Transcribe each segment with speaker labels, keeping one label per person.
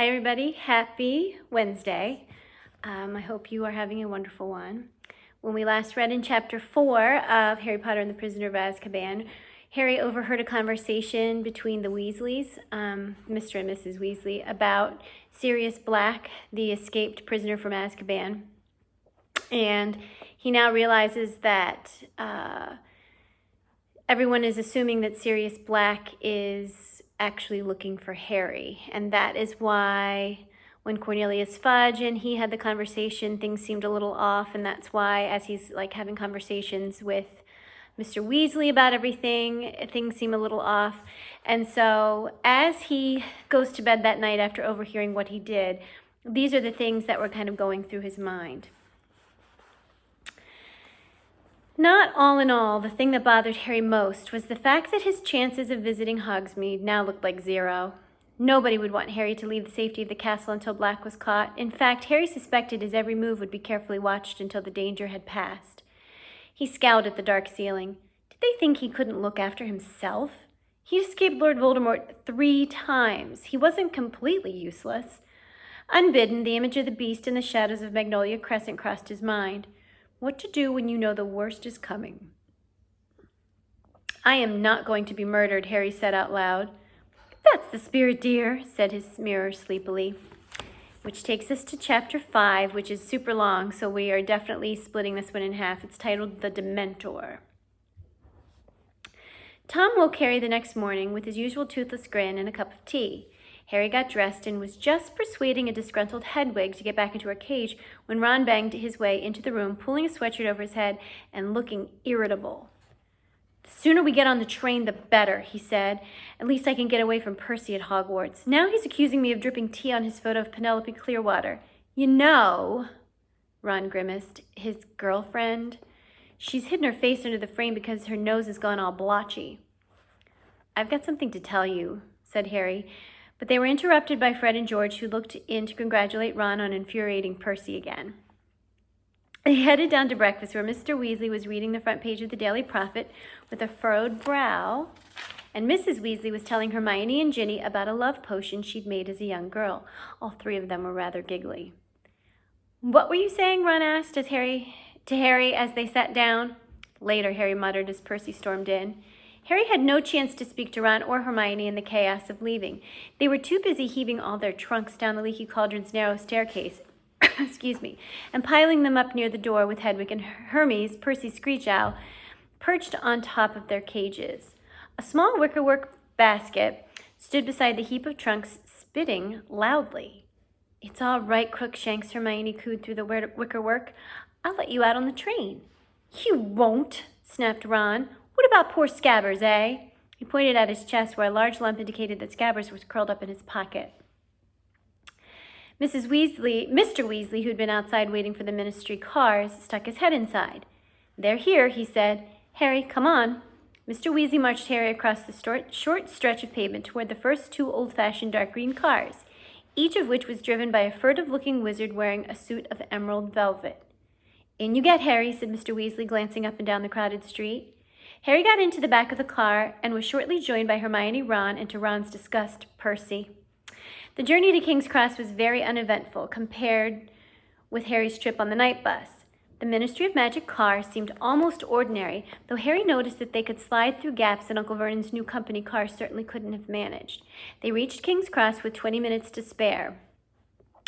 Speaker 1: Hi everybody, happy Wednesday. I hope you are having a wonderful one. When we last read in chapter 4 of Harry Potter and the Prisoner of Azkaban, Harry overheard a conversation between the Weasleys, Mr. and Mrs. Weasley, about Sirius Black, the escaped prisoner from Azkaban. And he now realizes that everyone is assuming that Sirius Black is actually looking for Harry. And that is why when Cornelius Fudge and he had the conversation, things seemed a little off. And that's why as he's like having conversations with Mr. Weasley about everything, things seem a little off. And so as he goes to bed that night after overhearing what he did, these are the things that were kind of going through his mind. Not all in all, the thing that bothered Harry most was the fact that his chances of visiting Hogsmeade now looked like zero. Nobody would want Harry to leave the safety of the castle until Black was caught. In fact, Harry suspected his every move would be carefully watched until the danger had passed. He scowled at the dark ceiling. Did they think he couldn't look after himself? He escaped Lord Voldemort 3 times. He wasn't completely useless. Unbidden, the image of the beast in the shadows of Magnolia Crescent crossed his mind. What to do when you know the worst is coming. I am not going to be murdered, Harry said out loud. That's the spirit, dear, said his mirror sleepily. Which takes us to chapter 5, which is super long, so we are definitely splitting this one in half. It's titled The Dementor. Tom woke Harry the next morning with his usual toothless grin and a cup of tea. Harry got dressed and was just persuading a disgruntled Hedwig to get back into her cage when Ron banged his way into the room, pulling a sweatshirt over his head and looking irritable. The sooner we get on the train, the better, he said. At least I can get away from Percy at Hogwarts. Now he's accusing me of dripping tea on his photo of Penelope Clearwater. You know, Ron grimaced, his girlfriend. She's hidden her face under the frame because her nose has gone all blotchy. I've got something to tell you, said Harry. But they were interrupted by Fred and George, who looked in to congratulate Ron on infuriating Percy again. They headed down to breakfast, where Mr. Weasley was reading the front page of the Daily Prophet with a furrowed brow, and Mrs. Weasley was telling Hermione and Ginny about a love potion she'd made as a young girl. All 3 of them were rather giggly. What were you saying? Ron asked to Harry as they sat down. Later, Harry muttered as Percy stormed in. Harry had no chance to speak to Ron or Hermione in the chaos of leaving. They were too busy heaving all their trunks down the leaky cauldron's narrow staircase, and piling them up near the door with Hedwig and Hermes, Percy's screech owl, perched on top of their cages. A small wickerwork basket stood beside the heap of trunks, spitting loudly. It's all right, Crookshanks, Hermione cooed through the wickerwork. I'll let you out on the train. You won't, snapped Ron. What about poor Scabbers, eh? He pointed at his chest, where a large lump indicated that Scabbers was curled up in his pocket. Mr. Weasley, who'd been outside waiting for the ministry cars, stuck his head inside. They're here, he said. Harry, come on. Mr. Weasley marched Harry across the short stretch of pavement toward the first 2 old-fashioned dark green cars, each of which was driven by a furtive-looking wizard wearing a suit of emerald velvet. In you get, Harry, said Mr. Weasley, glancing up and down the crowded street. Harry got into the back of the car and was shortly joined by Hermione, Ron, and to Ron's disgust, Percy. The journey to King's Cross was very uneventful compared with Harry's trip on the night bus. The Ministry of Magic car seemed almost ordinary, though Harry noticed that they could slide through gaps that Uncle Vernon's new company car certainly couldn't have managed. They reached King's Cross with 20 minutes to spare.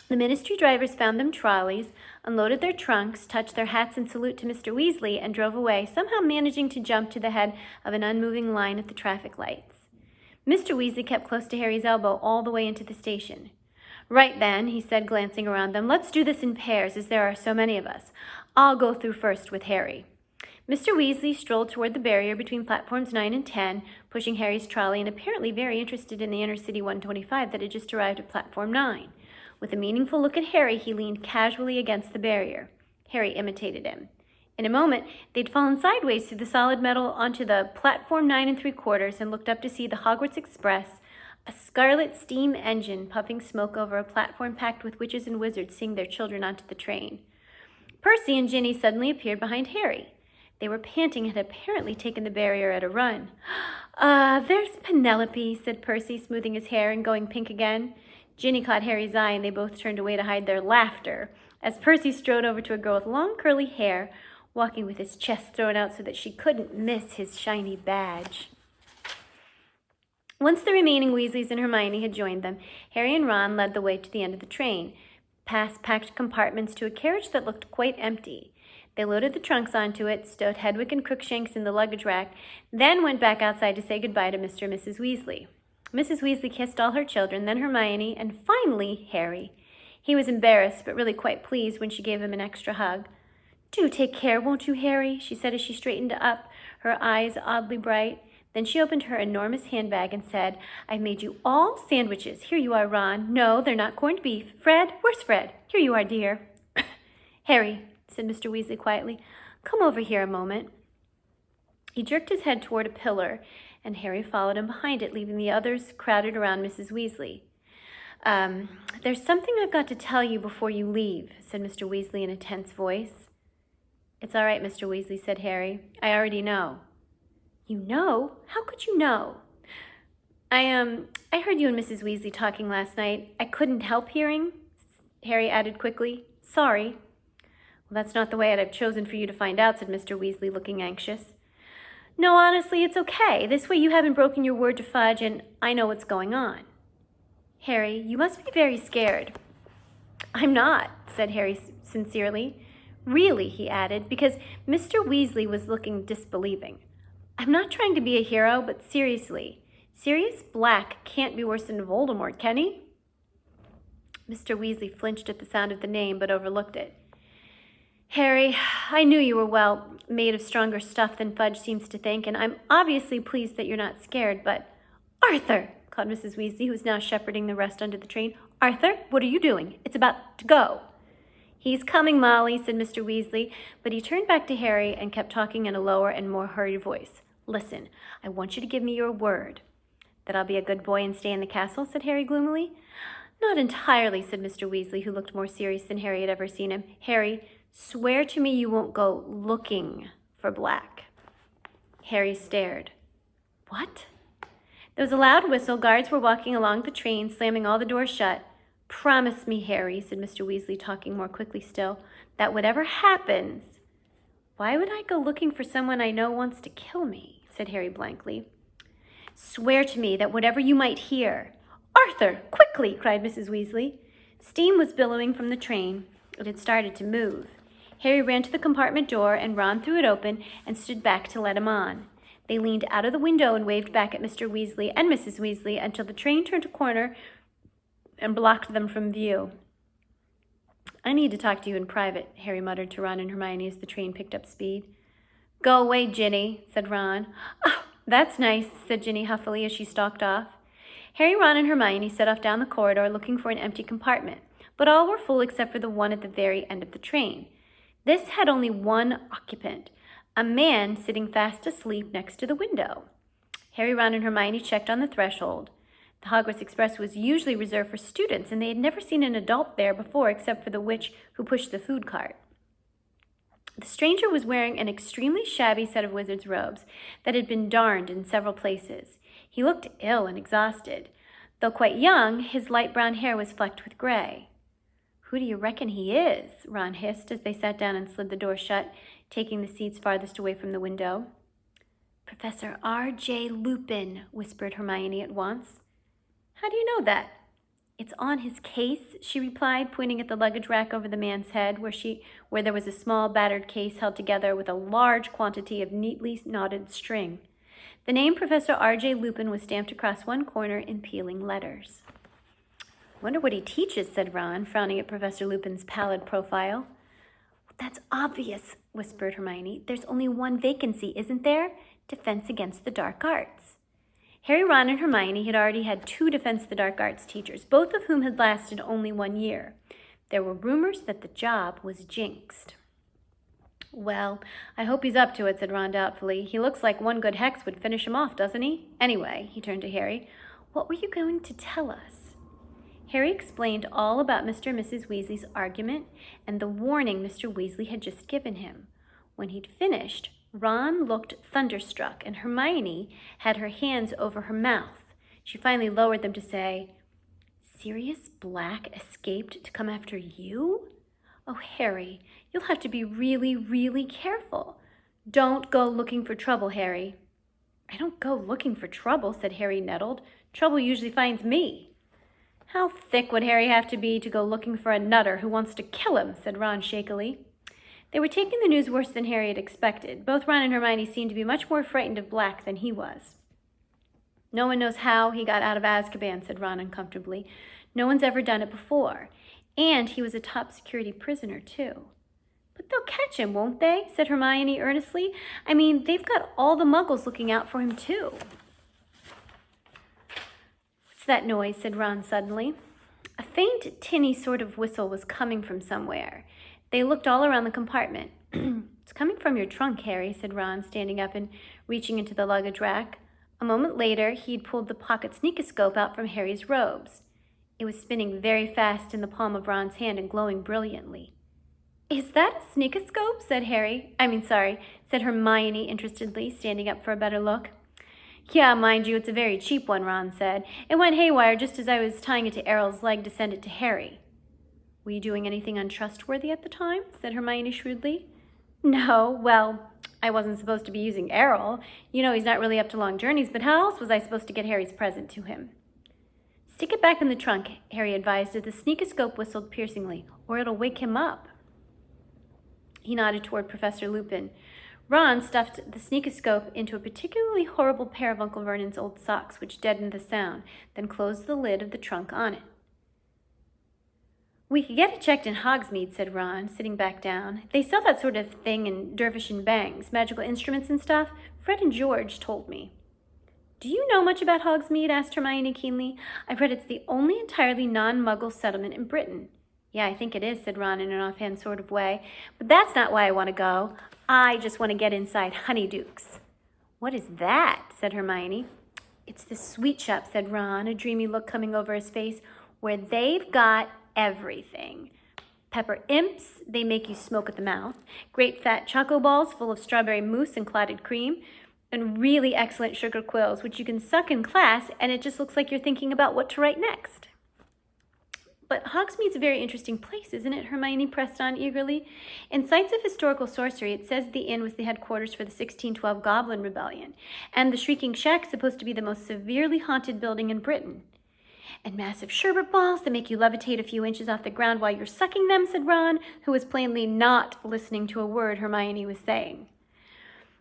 Speaker 1: The ministry drivers found them trolleys, unloaded their trunks, touched their hats in salute to Mr. Weasley, and drove away, somehow managing to jump to the head of an unmoving line at the traffic lights. Mr. Weasley kept close to Harry's elbow all the way into the station. Right then, he said, glancing around them, let's do this in pairs, as there are so many of us. I'll go through first with Harry. Mr. Weasley strolled toward the barrier between platforms 9 and 10, pushing Harry's trolley and apparently very interested in the Intercity 125 that had just arrived at platform 9. With a meaningful look at Harry, he leaned casually against the barrier. Harry imitated him. In a moment, they'd fallen sideways through the solid metal onto the platform 9 3/4 and looked up to see the Hogwarts Express, a scarlet steam engine puffing smoke over a platform packed with witches and wizards seeing their children onto the train. Percy and Ginny suddenly appeared behind Harry. They were panting and had apparently taken the barrier at a run. There's Penelope, said Percy, smoothing his hair and going pink again. Ginny caught Harry's eye, and they both turned away to hide their laughter as Percy strode over to a girl with long curly hair, walking with his chest thrown out so that she couldn't miss his shiny badge. Once the remaining Weasleys and Hermione had joined them, Harry and Ron led the way to the end of the train, past packed compartments to a carriage that looked quite empty. They loaded the trunks onto it, stowed Hedwig and Crookshanks in the luggage rack, then went back outside to say goodbye to Mr. and Mrs. Weasley. Mrs. Weasley kissed all her children, then Hermione, and finally Harry. He was embarrassed, but really quite pleased when she gave him an extra hug. "Do take care, won't you, Harry?" she said as she straightened up, her eyes oddly bright. Then she opened her enormous handbag and said, "I've made you all sandwiches. Here you are, Ron. No, they're not corned beef. Fred, where's Fred? Here you are, dear." "Harry," said Mr. Weasley quietly, "come over here a moment." He jerked his head toward a pillar, and Harry followed him behind it, leaving the others crowded around Mrs. Weasley. There's something I've got to tell you before you leave," said Mr. Weasley in a tense voice. "It's all right, Mr. Weasley," said Harry. "I already know." "You know? How could you know?" I heard you and Mrs. Weasley talking last night. I couldn't help hearing," Harry added quickly. "Sorry." "Well, that's not the way I'd have chosen for you to find out," said Mr. Weasley, looking anxious. "No, honestly, it's okay. This way you haven't broken your word to Fudge, and I know what's going on." "Harry, you must be very scared." "I'm not," said Harry sincerely. "Really," he added, because Mr. Weasley was looking disbelieving. "I'm not trying to be a hero, but seriously, Sirius Black can't be worse than Voldemort, can he?" Mr. Weasley flinched at the sound of the name, but overlooked it. "Harry, I knew you were, made of stronger stuff than Fudge seems to think, and I'm obviously pleased that you're not scared, but—" "Arthur!" called Mrs. Weasley, who was now shepherding the rest onto the train. "Arthur, what are you doing? It's about to go." "He's coming, Molly," said Mr. Weasley, but he turned back to Harry and kept talking in a lower and more hurried voice. "Listen, I want you to give me your word." "That I'll be a good boy and stay in the castle?" said Harry gloomily. "Not entirely," said Mr. Weasley, who looked more serious than Harry had ever seen him. "Harry, swear to me you won't go looking for Black." Harry stared. "What?" There was a loud whistle. Guards were walking along the train, slamming all the doors shut. "Promise me, Harry," said Mr. Weasley, talking more quickly still, "that whatever happens—" "Why would I go looking for someone I know wants to kill me?" said Harry blankly. "Swear to me that whatever you might hear—" "Arthur, quickly!" cried Mrs. Weasley. Steam was billowing from the train. It had started to move. Harry ran to the compartment door, and Ron threw it open and stood back to let him on. They leaned out of the window and waved back at Mr. Weasley and Mrs. Weasley until the train turned a corner and blocked them from view. "I need to talk to you in private," Harry muttered to Ron and Hermione as the train picked up speed. "Go away, Ginny," said Ron. "Oh, that's nice," said Ginny huffily as she stalked off. Harry, Ron, and Hermione set off down the corridor looking for an empty compartment, but all were full except for the one at the very end of the train. This had only one occupant, a man sitting fast asleep next to the window. Harry, Ron, and Hermione checked on the threshold. The Hogwarts Express was usually reserved for students, and they had never seen an adult there before except for the witch who pushed the food cart. The stranger was wearing an extremely shabby set of wizard's robes that had been darned in several places. He looked ill and exhausted. Though quite young, his light brown hair was flecked with gray. "Who do you reckon he is?" Ron hissed as they sat down and slid the door shut, taking the seats farthest away from the window. "Professor R.J. Lupin," whispered Hermione at once. "How do you know that?" "It's on his case," she replied, pointing at the luggage rack over the man's head, where there was a small battered case held together with a large quantity of neatly knotted string. The name Professor R.J. Lupin was stamped across one corner in peeling letters. "Wonder what he teaches," said Ron, frowning at Professor Lupin's pallid profile. "That's obvious," whispered Hermione. "There's only one vacancy, isn't there? Defense Against the Dark Arts." Harry, Ron, and Hermione had already had 2 Defense the Dark Arts teachers, both of whom had lasted only 1 year. There were rumors that the job was jinxed. "Well, I hope he's up to it," said Ron doubtfully. "He looks like one good hex would finish him off, doesn't he? Anyway," he turned to Harry, "what were you going to tell us?" Harry explained all about Mr. and Mrs. Weasley's argument and the warning Mr. Weasley had just given him. When he'd finished, Ron looked thunderstruck, and Hermione had her hands over her mouth. She finally lowered them to say, Sirius Black escaped to come after you? Oh, Harry, you'll have to be really, really careful. Don't go looking for trouble, Harry. I don't go looking for trouble, said Harry, nettled. Trouble usually finds me. How thick would Harry have to be to go looking for a nutter who wants to kill him, said Ron shakily. They were taking the news worse than Harry had expected. Both Ron and Hermione seemed to be much more frightened of Black than he was. No one knows how he got out of Azkaban, said Ron uncomfortably. No one's ever done it before. And he was a top security prisoner, too. But they'll catch him, won't they? Said Hermione earnestly. I mean, they've got all the muggles looking out for him, too. What's that noise? Said Ron suddenly. A faint, tinny sort of whistle was coming from somewhere. They looked all around the compartment. It's coming from your trunk, Harry, said Ron, standing up and reaching into the luggage rack. A moment later, he'd pulled the pocket sneakoscope out from Harry's robes. It was spinning very fast in the palm of Ron's hand and glowing brilliantly. Is that a sneakoscope? Said Hermione interestedly, standing up for a better look. Yeah, mind you, it's a very cheap one, Ron said. It went haywire just as I was tying it to Errol's leg to send it to Harry. Were you doing anything untrustworthy at the time? Said Hermione shrewdly. No, well, I wasn't supposed to be using Errol. You know he's not really up to long journeys, but how else was I supposed to get Harry's present to him? Stick it back in the trunk, Harry advised as the sneakoscope whistled piercingly, or it'll wake him up. He nodded toward Professor Lupin. Ron stuffed the sneakoscope into a particularly horrible pair of Uncle Vernon's old socks, which deadened the sound, then closed the lid of the trunk on it. We could get it checked in Hogsmeade, said Ron, sitting back down. They sell that sort of thing in Dervish and Bangs, magical instruments and stuff. Fred and George told me. Do you know much about Hogsmeade? Asked Hermione keenly. I've read it's the only entirely non-Muggle settlement in Britain. Yeah, I think it is, said Ron in an offhand sort of way. But that's not why I want to go. I just want to get inside Honeydukes. What is that? Said Hermione. It's the sweet shop, said Ron, a dreamy look coming over his face, where they've got everything. Pepper imps, they make you smoke at the mouth. Great fat choco balls full of strawberry mousse and clotted cream. And really excellent sugar quills, which you can suck in class, and it just looks like you're thinking about what to write next. But Hogsmeade's a very interesting place, isn't it? Hermione pressed on eagerly. In Sites of Historical Sorcery, it says the inn was the headquarters for the 1612 Goblin Rebellion, and the Shrieking Shack's supposed to be the most severely haunted building in Britain. And massive sherbet balls that make you levitate a few inches off the ground while you're sucking them, said Ron, who was plainly not listening to a word Hermione was saying.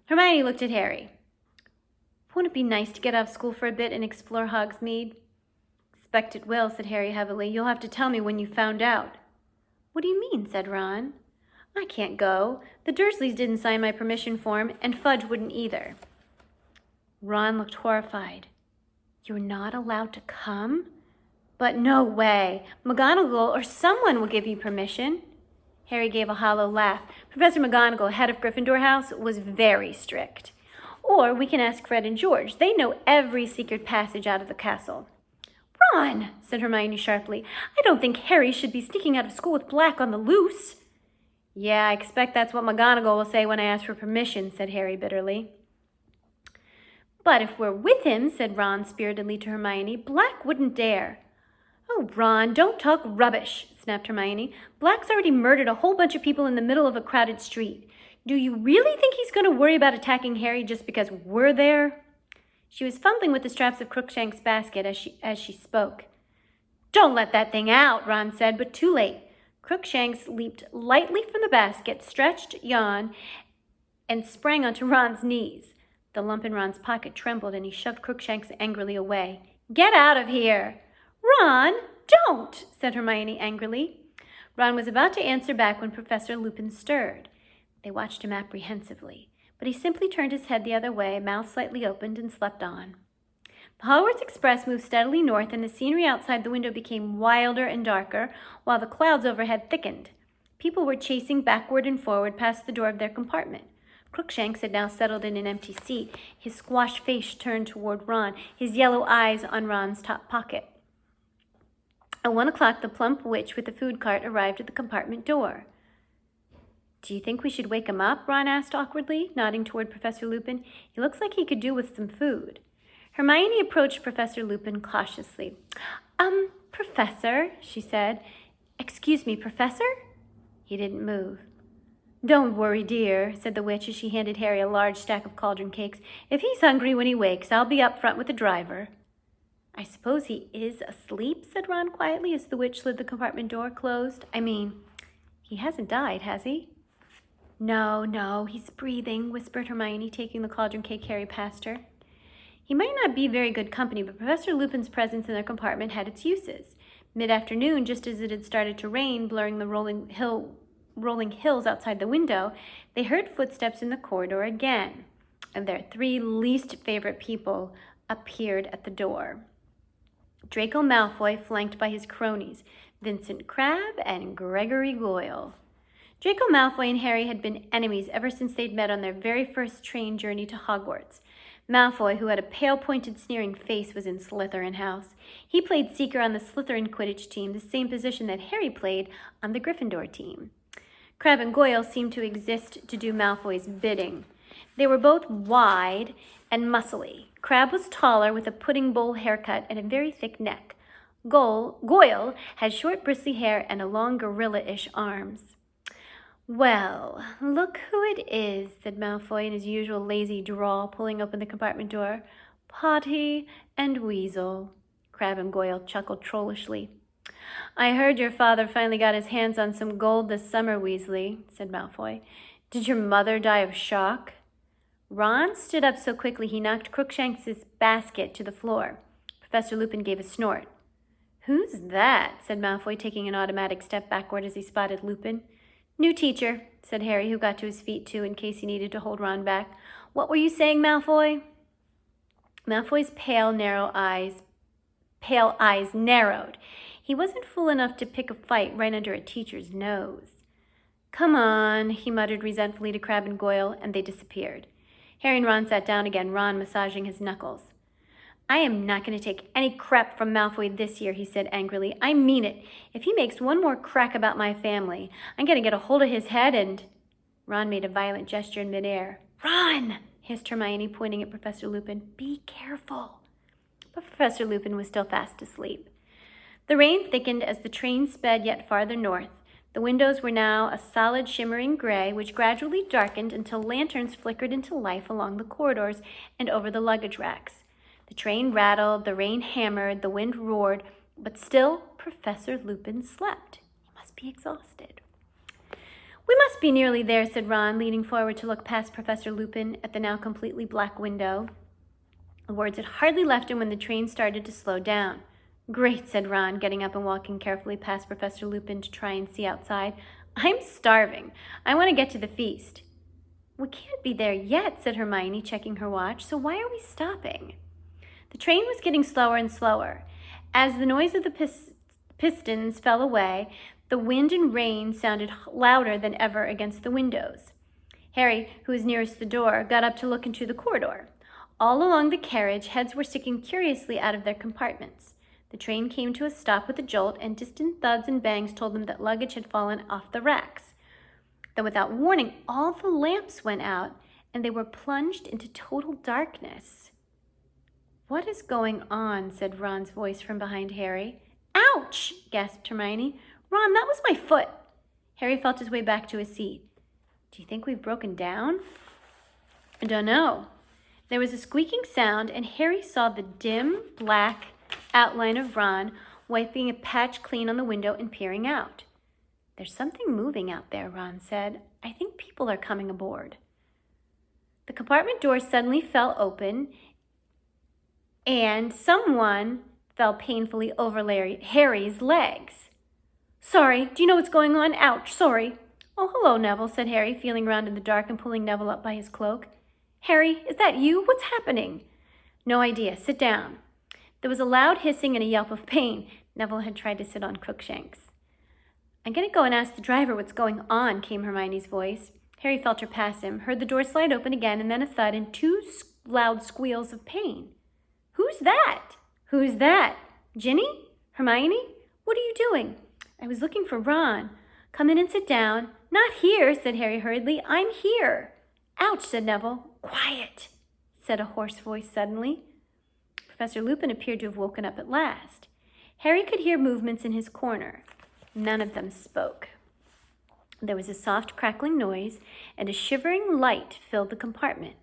Speaker 1: Hermione looked at Harry. Won't it be nice to get out of school for a bit and explore Hogsmeade? Expect it will, said Harry heavily. You'll have to tell me when you've found out. What do you mean, said Ron. I can't go. The Dursleys didn't sign my permission form, and Fudge wouldn't either. Ron looked horrified. You're not allowed to come? But no way. McGonagall or someone will give you permission. Harry gave a hollow laugh. Professor McGonagall, head of Gryffindor House, was very strict. Or we can ask Fred and George. They know every secret passage out of the castle. Ron, said Hermione sharply, I don't think Harry should be sneaking out of school with Black on the loose. Yeah, I expect that's what McGonagall will say when I ask for permission, said Harry bitterly. But if we're with him, said Ron spiritedly to Hermione, Black wouldn't dare. Oh, Ron, don't talk rubbish, snapped Hermione. Black's already murdered a whole bunch of people in the middle of a crowded street. Do you really think he's going to worry about attacking Harry just because we're there? She was fumbling with the straps of Crookshank's basket as she spoke. Don't let that thing out, Ron said, but too late. Crookshanks leaped lightly from the basket, stretched, yawned, and sprang onto Ron's knees. The lump in Ron's pocket trembled, and he shoved Crookshanks angrily away. Get out of here! Ron, don't, said Hermione angrily. Ron was about to answer back when Professor Lupin stirred. They watched him apprehensively, but he simply turned his head the other way, mouth slightly opened, and slept on. The Hogwarts Express moved steadily north, and the scenery outside the window became wilder and darker, while the clouds overhead thickened. People were chasing backward and forward past the door of their compartment. Crookshanks had now settled in an empty seat, his squashed face turned toward Ron, his yellow eyes on Ron's top pocket. At 1 o'clock, the plump witch with the food cart arrived at the compartment door. Do you think we should wake him up? Ron asked awkwardly, nodding toward Professor Lupin. He looks like he could do with some food. Hermione approached Professor Lupin cautiously. Professor, she said. Excuse me, Professor? He didn't move. Don't worry, dear, said the witch as she handed Harry a large stack of cauldron cakes. If he's hungry when he wakes, I'll be up front with the driver. I suppose he is asleep, said Ron quietly as the witch slid the compartment door closed. I mean, he hasn't died, has he? No, he's breathing, whispered Hermione, taking the cauldron cake Harry passed her. He might not be very good company, but Professor Lupin's presence in their compartment had its uses. Mid-afternoon, just as it had started to rain, blurring the rolling hills outside the window, they heard footsteps in the corridor again, and their three least favorite people appeared at the door. Draco Malfoy, flanked by his cronies, Vincent Crabbe and Gregory Goyle. Draco Malfoy and Harry had been enemies ever since they'd met on their very first train journey to Hogwarts. Malfoy, who had a pale-pointed, sneering face, was in Slytherin House. He played Seeker on the Slytherin Quidditch team, the same position that Harry played on the Gryffindor team. Crabbe and Goyle seemed to exist to do Malfoy's bidding. They were both wide and muscly. Crabbe was taller, with a pudding bowl haircut and a very thick neck. Goyle had short, bristly hair and long, gorilla-ish arms. Well, look who it is, said Malfoy in his usual lazy drawl, pulling open the compartment door. Potty and Weasel. Crabbe and Goyle chuckled trollishly. I heard your father finally got his hands on some gold this summer, Weasley, said Malfoy. Did your mother die of shock? Ron stood up so quickly he knocked Crookshanks's basket to the floor. Professor Lupin gave a snort. Who's that? Said Malfoy, taking an automatic step backward as he spotted Lupin. New teacher, said Harry, who got to his feet too in case he needed to hold Ron back. What were you saying, Malfoy? Malfoy's pale eyes narrowed. He wasn't fool enough to pick a fight right under a teacher's nose. Come on, he muttered resentfully to Crabbe and Goyle, and they disappeared. Harry and Ron sat down again, Ron massaging his knuckles. I am not going to take any crap from Malfoy this year, he said angrily. I mean it. If he makes one more crack about my family, I'm going to get a hold of his head and... Ron made a violent gesture in midair. Ron! Hissed Hermione, pointing at Professor Lupin. Be careful. But Professor Lupin was still fast asleep. The rain thickened as the train sped yet farther north. The windows were now a solid shimmering gray, which gradually darkened until lanterns flickered into life along the corridors and over the luggage racks. The train rattled, the rain hammered, the wind roared, but still Professor Lupin slept. He must be exhausted. We must be nearly there, said Ron, leaning forward to look past Professor Lupin at the now completely black window. The words had hardly left him when the train started to slow down. Great, said Ron, getting up and walking carefully past Professor Lupin to try and see outside. I'm starving. I want to get to the feast. We can't be there yet, said Hermione, checking her watch, so why are we stopping? The train was getting slower and slower. As the noise of the pistons fell away, the wind and rain sounded louder than ever against the windows. Harry, who was nearest the door, got up to look into the corridor. All along the carriage, heads were sticking curiously out of their compartments. The train came to a stop with a jolt, and distant thuds and bangs told them that luggage had fallen off the racks. Then, without warning, all the lamps went out, and they were plunged into total darkness. What is going on? Said Ron's voice from behind Harry. Ouch! Gasped Hermione. Ron, that was my foot. Harry felt his way back to his seat. Do you think we've broken down? I don't know. There was a squeaking sound, and Harry saw the dim, black outline of Ron wiping a patch clean on the window and peering out. There's something moving out there, Ron said. I think people are coming aboard. The compartment door suddenly fell open, and someone fell painfully over Harry's legs. Sorry, do you know what's going on? Ouch, sorry. Oh, hello, Neville, said Harry, feeling around in the dark and pulling Neville up by his cloak. Harry, is that you? What's happening? No idea. Sit down. There was a loud hissing and a yelp of pain. Neville had tried to sit on Crookshanks. I'm going to go and ask the driver what's going on, came Hermione's voice. Harry felt her pass him, heard the door slide open again, and then a thud and two loud squeals of pain. Who's that? Who's that? Ginny? Hermione? What are you doing? I was looking for Ron. Come in and sit down. Not here, said Harry hurriedly. I'm here. Ouch, said Neville. Quiet, said a hoarse voice suddenly. Professor Lupin appeared to have woken up at last. Harry could hear movements in his corner. None of them spoke. There was a soft crackling noise, and a shivering light filled the compartment.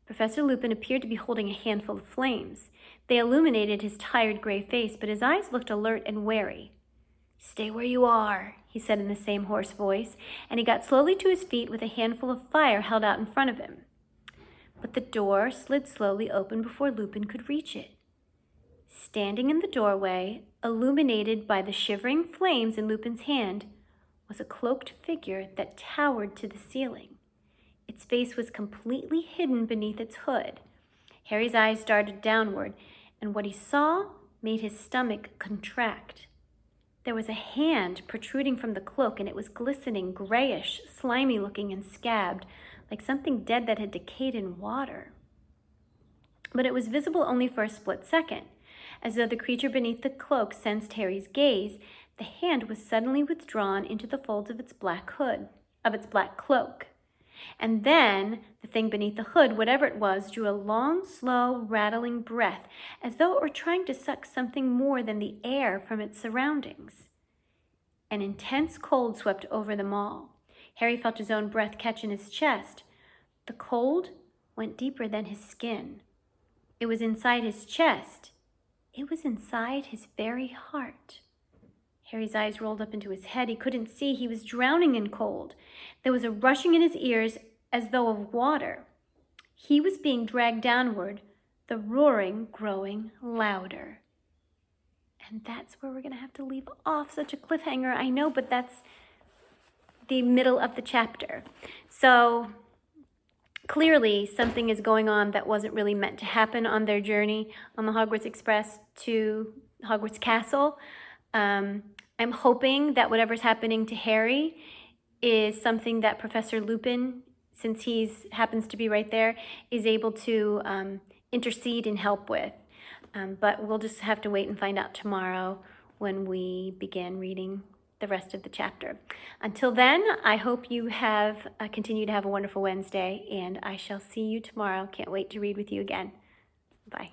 Speaker 1: Professor Lupin appeared to be holding a handful of flames. They illuminated his tired gray face, but his eyes looked alert and wary. "Stay where you are," he said in the same hoarse voice, and he got slowly to his feet with a handful of fire held out in front of him. But the door slid slowly open before Lupin could reach it. Standing in the doorway, illuminated by the shivering flames in Lupin's hand, was a cloaked figure that towered to the ceiling. Its face was completely hidden beneath its hood. Harry's eyes darted downward, and what he saw made his stomach contract. There was a hand protruding from the cloak, and it was glistening, grayish, slimy-looking, and scabbed, like something dead that had decayed in water. But it was visible only for a split second. As though the creature beneath the cloak sensed Harry's gaze, the hand was suddenly withdrawn into the folds of its black cloak. And then the thing beneath the hood, whatever it was, drew a long, slow, rattling breath, as though it were trying to suck something more than the air from its surroundings. An intense cold swept over them all. Harry felt his own breath catch in his chest. The cold went deeper than his skin. It was inside his chest. It was inside his very heart. Harry's eyes rolled up into his head. He couldn't see. He was drowning in cold. There was a rushing in his ears as though of water. He was being dragged downward, the roaring growing louder. And that's where we're going to have to leave off. Such a cliffhanger, I know, but that's the middle of the chapter. So clearly something is going on that wasn't really meant to happen on their journey on the Hogwarts Express to Hogwarts Castle. I'm hoping that whatever's happening to Harry is something that Professor Lupin, since he happens to be right there, is able to intercede and help with. But we'll just have to wait and find out tomorrow when we begin reading the rest of the chapter. Until then, I hope you have continue to have a wonderful Wednesday, and I shall see you tomorrow. Can't wait to read with you again. Bye.